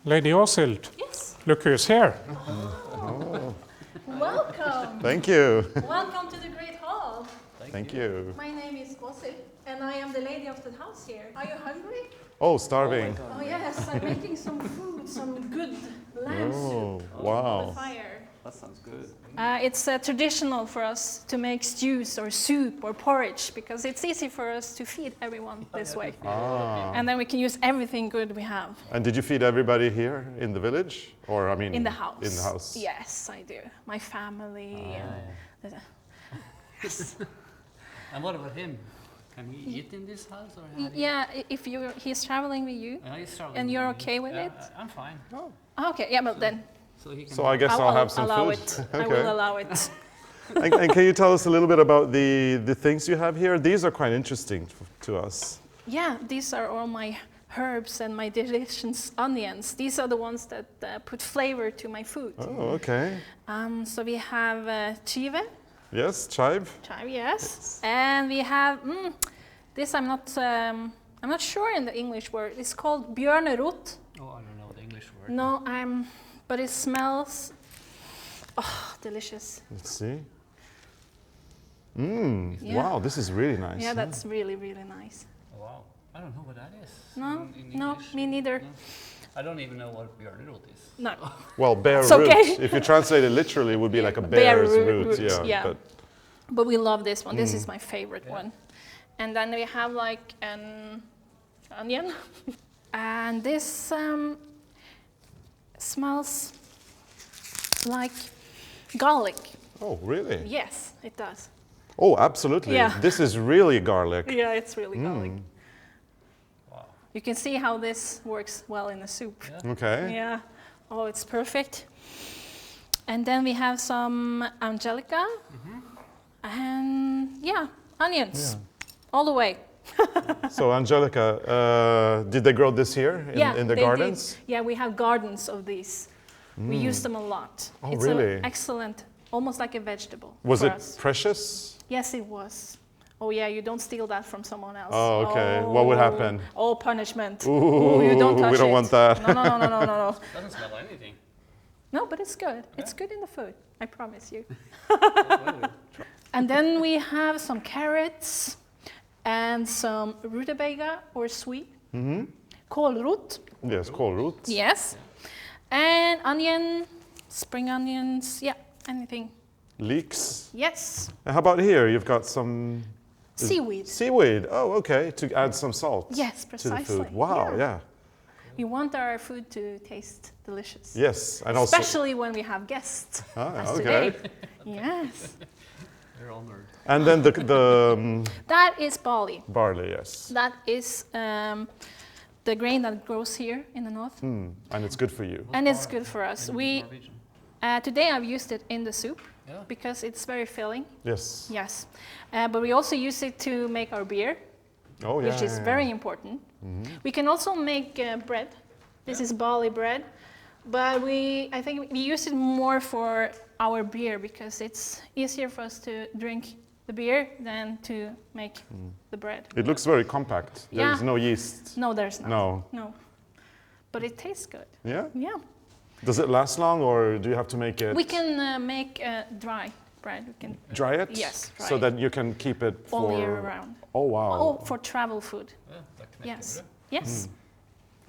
Lady Åshild, Yes. look who's here. Welcome. Thank you. Welcome to the Great Hall. Thank you. My name is Åshild, and I am the lady of the house here. Are you hungry? Oh, starving. Oh yes, I'm making some food, some good lamb Oh, soup on wow. the fire. That sounds good. It's traditional for us to make stews or soup or porridge because it's easy for us to feed everyone this way. Ah. And then we can use everything good we have. And did you feed everybody here in the village? Or, I mean, In the house. In the house. Yes, I do. My family. Yes. And what about him? Can he eat in this house? Or how do you- Yeah, if he's traveling with you, He's traveling and you're with me. okay with Yeah, it? I'm fine. Oh, okay, yeah, but then So he can. So I guess I'll have some allow food. it. I will allow it. And can you tell us a little bit about the things you have here? These are quite interesting to us. Yeah, these are all my herbs and my delicious onions. These are the ones that put flavor to my food. Oh, okay. So we have chive, Yes, chive. yes, and we have this. I'm not sure in the English word. It's called bjørnerot. Oh, I don't know the English word. No, but it smells delicious. Let's see. Yeah. Wow, this is really nice. Yeah, that's really, really nice. Oh, wow. I don't know what that is. No, in no, English. me neither. No. I don't even know what bjørnerot is. No. Well, bare It's root. okay. If you translate it literally, it would be like a Bare bear's root, root. yeah. But we love this one. This is my favorite Yeah. one. And then we have like an onion. And this smells like garlic. Oh, really? Yes, it does. Oh, absolutely. Yeah. This is really garlic. Yeah, it's really garlic. Wow. You can see how this works well in the soup. Yeah. Okay. Yeah. Oh, it's perfect. And then we have some angelica. And yeah, onions. Yeah. All the way. So, Angelica, did they grow this here in the they gardens? did. Yeah, we have gardens of these. We use them a lot. Oh, it's really? an excellent, almost like a vegetable. Was for it us. precious? Yes, it was. Oh yeah, you don't steal that from someone else. Oh, okay. What would happen? Oh, punishment. Ooh, you don't touch we don't it. want that. No. Doesn't smell anything. No, but it's good. It's good in the food. I promise you. Really? And then we have some carrots and some rutabaga or sweet. Kålrot. Yes, kålrot. Yes. And onion, spring onions. Yeah, anything. Leeks. Yes. And how about here? You've got some Seaweed. seaweed. Oh, okay. To add some salt. Yes, To the precisely. food. Wow. Yeah. We want our food to taste delicious. Yes, and also. Especially when we have guests. Ah, as okay. today. Yes. We're honored. And then the That is barley. barley. Yes. That is the grain that grows here in the north. And it's good for you. And it's good for us. Today I've used it in the soup Yeah. because it's very filling. Yes. Yes. But we also use it to make our beer, Oh, yeah. which is very important. We can also make bread. This is barley bread. But I think we use it more for our beer because it's easier for us to drink the beer than to make the bread. It looks very compact. Yeah. There's no yeast. No, there's not. No. But it tastes good. Yeah. Yeah. Does it last long, or do you have to make it? We can make dry bread. We can Dry it? Yes, dry So it. that you can keep it for. all year round. Oh, wow. Oh, for travel food. Yeah, like Yes. knäckebröd. Yes.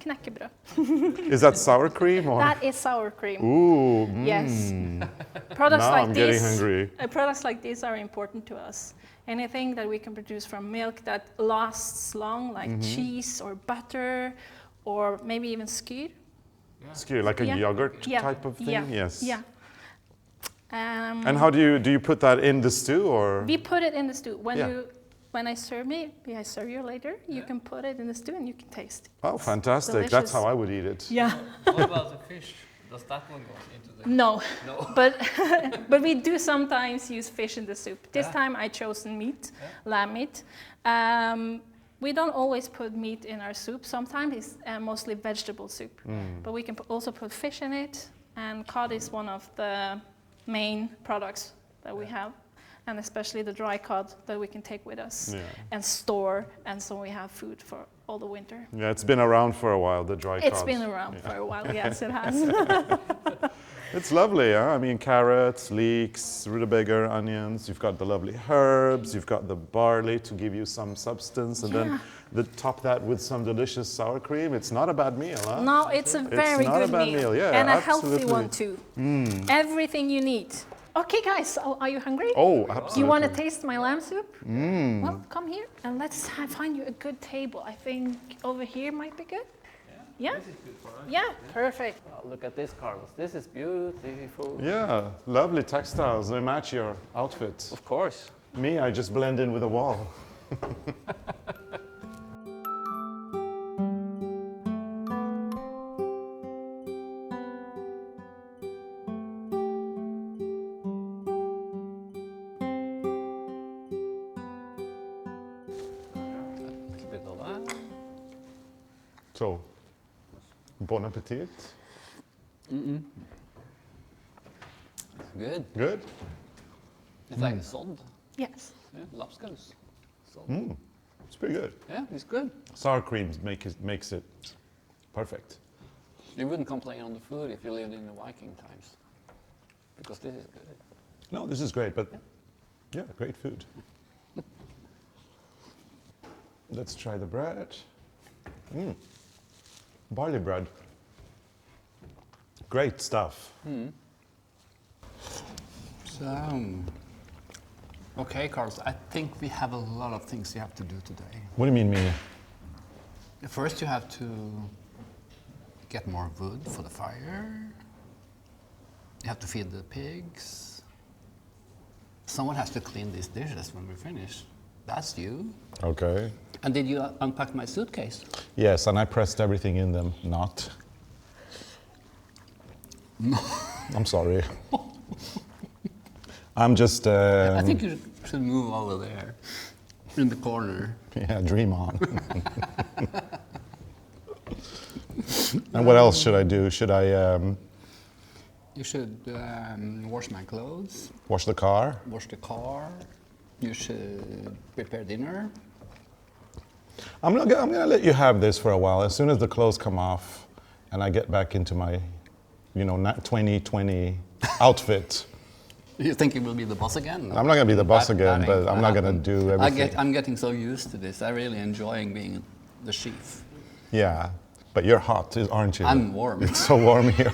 Knäckebröd. Is that sour cream or? That is sour cream. Ooh. Yes. Products Now like I'm getting this. hungry. Products like these are important to us. Anything that we can produce from milk that lasts long, like cheese or butter, or maybe even skyr. Skyr, like a Yeah. yogurt Yeah. type of thing. Yeah. Yes. Yeah. And how do you put that in the stew, or? We put it in the stew. Yeah. When I serve you later, you can put it in the stew and you can taste it. Oh, fantastic! delicious. That's how I would eat it. Yeah. What about the fish? Does that one go into the? No. No. But we do sometimes use fish in the soup. This Yeah. time I chose meat, lamb meat. We don't always put meat in our soup. Sometimes it's mostly vegetable soup. But we can also put fish in it. And cod is one of the main products that we have. and especially the dry cod that we can take with us Yeah. and store, and so we have food for all the winter. Yeah, it's been around for a while, the dry cod. It's been around for a while, yes, it has. It's lovely, huh? I mean, carrots, leeks, rutabaga, onions. You've got the lovely herbs. You've got the barley to give you some substance, and then top that with some delicious sour cream. It's not a bad meal, huh? No, it's a very not a good bad meal, yeah, and a absolutely. healthy one too. Everything you need. Okay, guys, are you hungry? Oh, absolutely. Do you want to taste my lamb soup? Well, come here and let's find you a good table. I think over here might be good. Yeah? This is good for us. Yeah, perfect. Oh, look at this, Carlos. This is beautiful. Yeah, lovely textiles. They match your outfit. Of course. Me, I just blend in with the wall. Keep it alive. So, bon appetit. Good. Good? It's like sod. Yes. Yeah, lapskaus. Sod. It's pretty good. Yeah, it's good. Sour cream makes it perfect. You wouldn't complain on the food if you lived in the Viking times. Because this is good. No, this is great, but yeah, great food. Let's try the bread. Barley bread. Great stuff. So, okay, Carlos, I think we have a lot of things you have to do today. What do you mean, me? First, you have to get more wood for the fire. You have to feed the pigs. Someone has to clean these dishes when we finish. That's you. Okay. And did you unpack my suitcase? Yes, and I pressed everything in them. Not. I'm sorry. I'm just. I think you should move over there, in the corner. Yeah, dream on. And what else should I do? Should I You should wash my clothes, wash the car? wash the car. You should prepare dinner. I'm gonna let you have this for a while. As soon as the clothes come off, and I get back into my, 2020 outfit. You think you will be the boss again? I'm not gonna be the boss That again, ain't but I'm gonna not gonna happen. do everything. I'm getting so used to this. I'm really enjoying being the chief. Yeah, but you're hot, aren't you? I'm warm. It's so warm here.